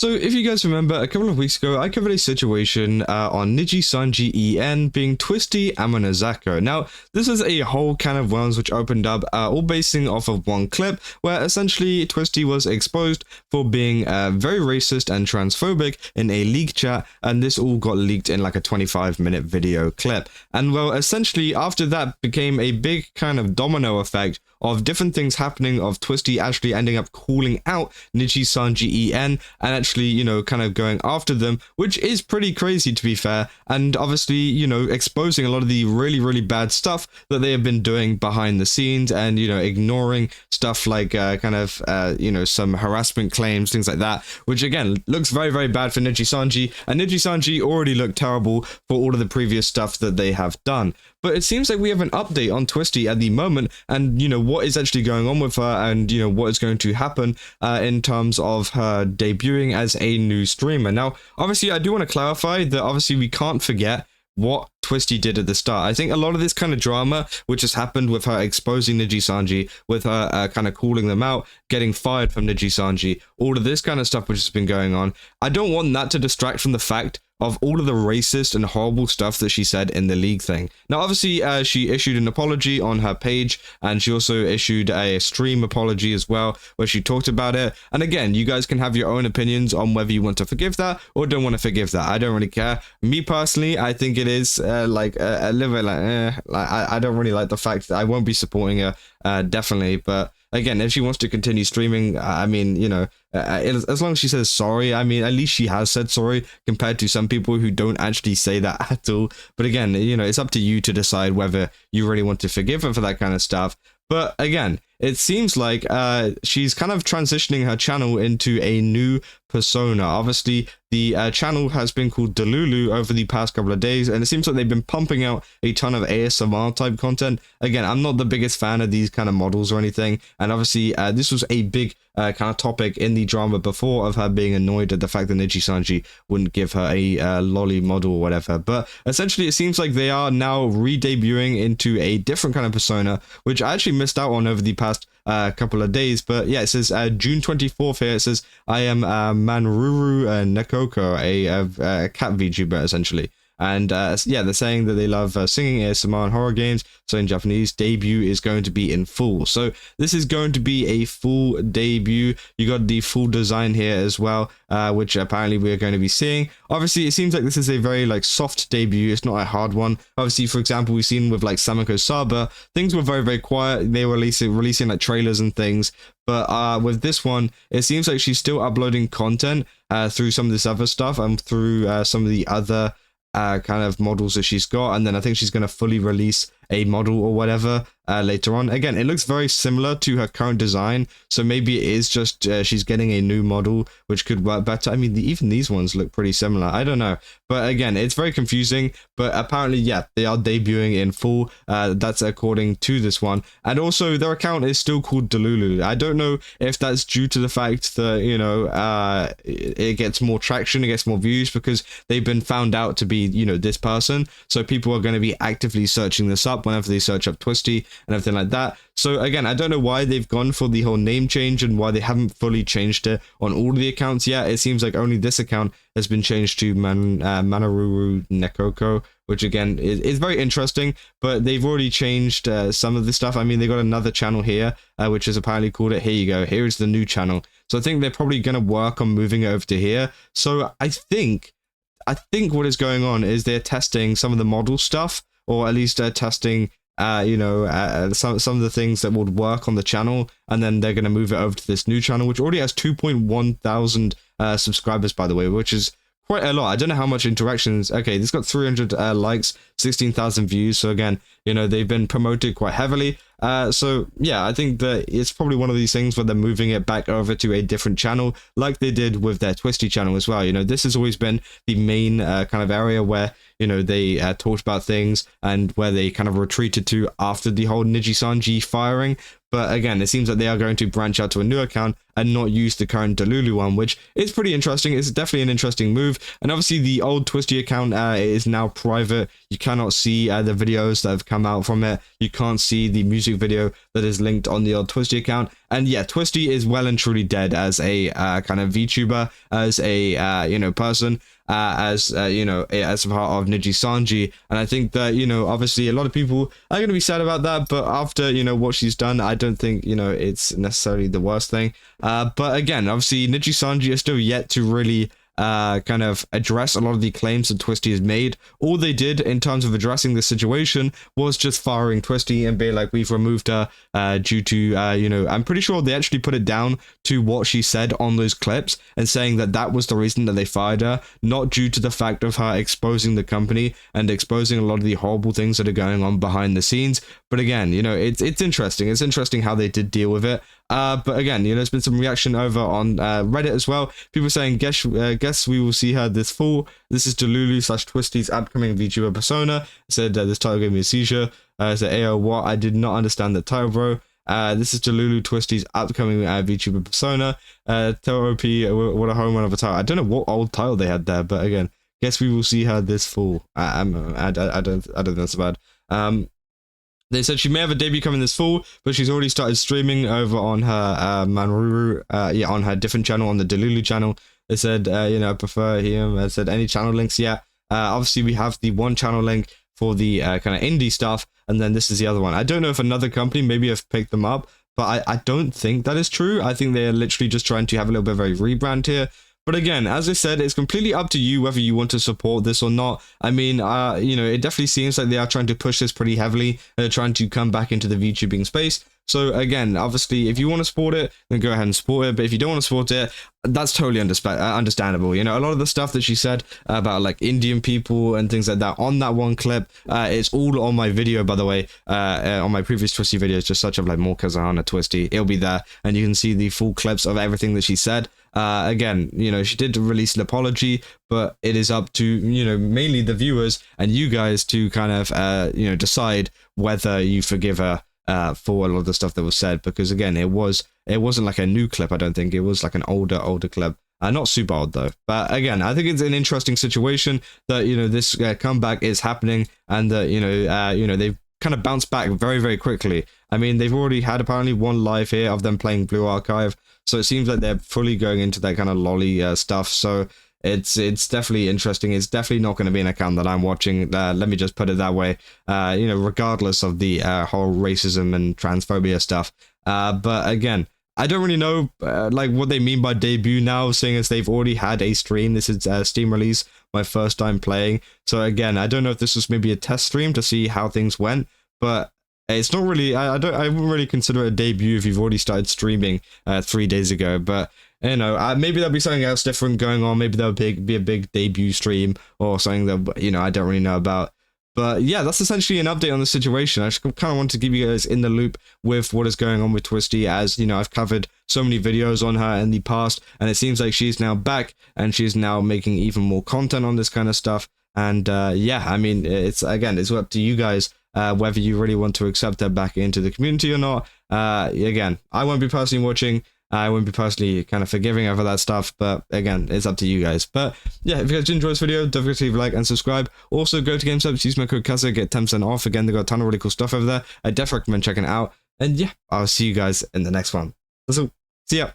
So if you guys remember, a couple of weeks ago, I covered a situation on Niji Sanji EN being Twisty Amanozako. Now, this is a whole can of worms which opened up, all basing off of one clip, where essentially Twisty was exposed for being very racist and transphobic in a leak chat, and this all got leaked in like a 25-minute video clip. And well, essentially after that became a big kind of domino effect of different things happening, of Twisty actually ending up calling out Niji Sanji EN and actually, you know, kind of going after them, which is pretty crazy to be fair, and obviously, you know, exposing a lot of the really bad stuff that they have been doing behind the scenes, and, you know, ignoring stuff like you know, some harassment claims, things like that, which again looks very bad for Niji Sanji, and Niji Sanji already looked terrible for all of the previous stuff that they have done. But it seems like we have an update on Twisty at the moment, and, you know, what is actually going on with her, and, you know, what is going to happen in terms of her debuting as a new streamer. Now, obviously, I do want to clarify that obviously we can't forget what Twisty did at the start. I think a lot of this kind of drama, which has happened with her exposing Niji Sanji, with her kind of calling them out, getting fired from Niji Sanji, all of this kind of stuff which has been going on, I don't want that to distract from the fact of all of the racist and horrible stuff that she said in the league thing. Now, obviously, she issued an apology on her page, and she also issued a stream apology as well, where she talked about it. And again, you guys can have your own opinions on whether you want to forgive that or don't want to forgive that. I don't really care. Me personally, I think it is like a little bit like, I don't really like the fact that I won't be supporting her, definitely, but again, if she wants to continue streaming, I mean, you know, as long as she says sorry, I mean, at least she has said sorry compared to some people who don't actually say that at all. But again, you know, it's up to you to decide whether you really want to forgive her for that kind of stuff. But again, it seems like she's kind of transitioning her channel into a new persona. Obviously, the channel has been called DELULU over the past couple of days, and it seems like they've been pumping out a ton of ASMR type content. Again, I'm not the biggest fan of these kind of models or anything, and obviously this was a big kind of topic in the drama before, of her being annoyed at the fact that Niji Sanji wouldn't give her a lolly model or whatever. But essentially, it seems like they are now re-debuting into a different kind of persona, which I actually missed out on over the past couple of days. But yeah, it says June 24th here. It says, I am Manruru Nekoko, a cat VTuber essentially. And yeah, they're saying that they love singing, ASMR, and horror games. So in Japanese, debut is going to be in full. So this is going to be a full debut. You got the full design here as well, which apparently we're going to be seeing. Obviously, it seems like this is a very like soft debut. It's not a hard one. Obviously, for example, we've seen with like Samako Saba, things were very quiet. They were releasing like trailers and things. But with this one, it seems like she's still uploading content through some of this other stuff and through some of the other kind of models that she's got, and then I think she's going to fully release a model or whatever later on. Again, it looks very similar to her current design, so maybe it is just she's getting a new model which could work better. I mean, even these ones look pretty similar. I don't know, but again, it's very confusing. But apparently, yeah, they are debuting in full. That's according to this one, and also their account is still called DELULU. I don't know if that's due to the fact that, you know, it gets more traction, it gets more views because they've been found out to be, you know, this person, so people are going to be actively searching this up whenever they search up Twisty and everything like that. So again, I don't know why they've gone for the whole name change and why they haven't fully changed it on all of the accounts yet. It seems like only this account has been changed to Manaruru Nekoko, which again is very interesting, but they've already changed some of the stuff. I mean, they got another channel here, which is apparently called it. Here you go. Here is the new channel. So I think they're probably going to work on moving it over to here. So I think what is going on is they're testing some of the model stuff, or at least testing some of the things that would work on the channel, and then they're going to move it over to this new channel, which already has 2.1 thousand subscribers, by the way, which is quite a lot. I don't know how much interactions. Okay, this got 300 likes, 16,000 views. So again, you know, they've been promoted quite heavily. So yeah, I think that it's probably one of these things where they're moving it back over to a different channel, like they did with their Twisty channel as well. You know, this has always been the main kind of area where, you know, they talked about things and where they kind of retreated to after the whole Niji Sanji firing. But again, it seems that they are going to branch out to a new account and not use the current DELULU one, which is pretty interesting. It's definitely an interesting move. And obviously the old Twisty account is now private. You cannot see the videos that have come out from it. You can't see the music video that is linked on the old Twisty account. And yeah, Twisty is well and truly dead as a kind of VTuber, as a you know, person, as you know, as a part of Niji Sanji. And I think that, you know, obviously a lot of people are going to be sad about that, but after, you know, what she's done, I don't think, you know, it's necessarily the worst thing. But again, obviously Niji Sanji is still yet to really kind of address a lot of the claims that Twisty has made. All they did in terms of addressing the situation was just firing Twisty and be like, we've removed her due to, you know, I'm pretty sure they actually put it down to what she said on those clips and saying that that was the reason that they fired her, not due to the fact of her exposing the company and exposing a lot of the horrible things that are going on behind the scenes. But again, you know, it's interesting. It's interesting how they did deal with it. But again, you know, there's been some reaction over on Reddit as well. People saying, guess we will see her this fall. This is DELULU / Twisty's upcoming VTuber persona. It said this title gave me a seizure. I said, ayo, what? I did not understand the title, bro. This is DELULU Twisty's upcoming VTuber persona. Tell OP what a home run of a title. I don't know what old title they had there, but again, guess we will see her this fall. I don't think that's bad. They said she may have a debut coming this fall, but she's already started streaming over on her Manruru, on her different channel, on the DELULU channel. They said, you know, I prefer him. I said, any channel links yet? Obviously, we have the one channel link for the kind of indie stuff, and then this is the other one. I don't know if another company maybe have picked them up, but I don't think that is true. I think they're literally just trying to have a little bit of a rebrand here. But again, as I said, it's completely up to you whether you want to support this or not. I mean, you know, it definitely seems like they are trying to push this pretty heavily. They're trying to come back into the VTubing space. So again, obviously, if you want to support it, then go ahead and support it. But if you don't want to support it, that's totally understandable. You know, a lot of the stuff that she said about like Indian people and things like that on that one clip, it's all on my video, by the way, on my previous Twisty videos, just such of like more Kazahana Twisty. It'll be there, and you can see the full clips of everything that she said. Again, you know, she did release an apology, but it is up to, you know, mainly the viewers and you guys to kind of, you know, decide whether you forgive her for a lot of the stuff that was said, because again, it wasn't like a new clip. I don't think it was like an older clip. Not super old though, but again, I think it's an interesting situation that, you know, this comeback is happening, and that, you know, they've kind of bounced back very, very quickly. I mean, they've already had apparently one live here of them playing Blue Archive, so it seems like they're fully going into that kind of lolly stuff. So it's definitely interesting. It's definitely not going to be an account that I'm watching. Let me just put it that way. You know, regardless of the whole racism and transphobia stuff. But again, I don't really know like what they mean by debut now, seeing as they've already had a stream. This is a Steam release, my first time playing. So again, I don't know if this was maybe a test stream to see how things went, but it's not really, I wouldn't really consider it a debut if you've already started streaming 3 days ago. But you know, maybe there'll be something else different going on. Maybe there'll be a big debut stream or something that, you know, I don't really know about. But yeah, that's essentially an update on the situation. I just kind of want to keep you guys in the loop with what is going on with Twisty, as, you know, I've covered so many videos on her in the past, and it seems like she's now back and she's now making even more content on this kind of stuff. And yeah, I mean, it's up to you guys whether you really want to accept her back into the community or not. Again, I won't be personally watching. I won't be personally kind of forgiving over that stuff, but again, it's up to you guys. But yeah, if you guys did enjoy this video, don't forget to leave a like and subscribe. Also, go to GameStop, use my code KAZA, get 10% off. Again, they got a ton of really cool stuff over there. I definitely recommend checking it out. And yeah, I'll see you guys in the next one. That's all. See ya.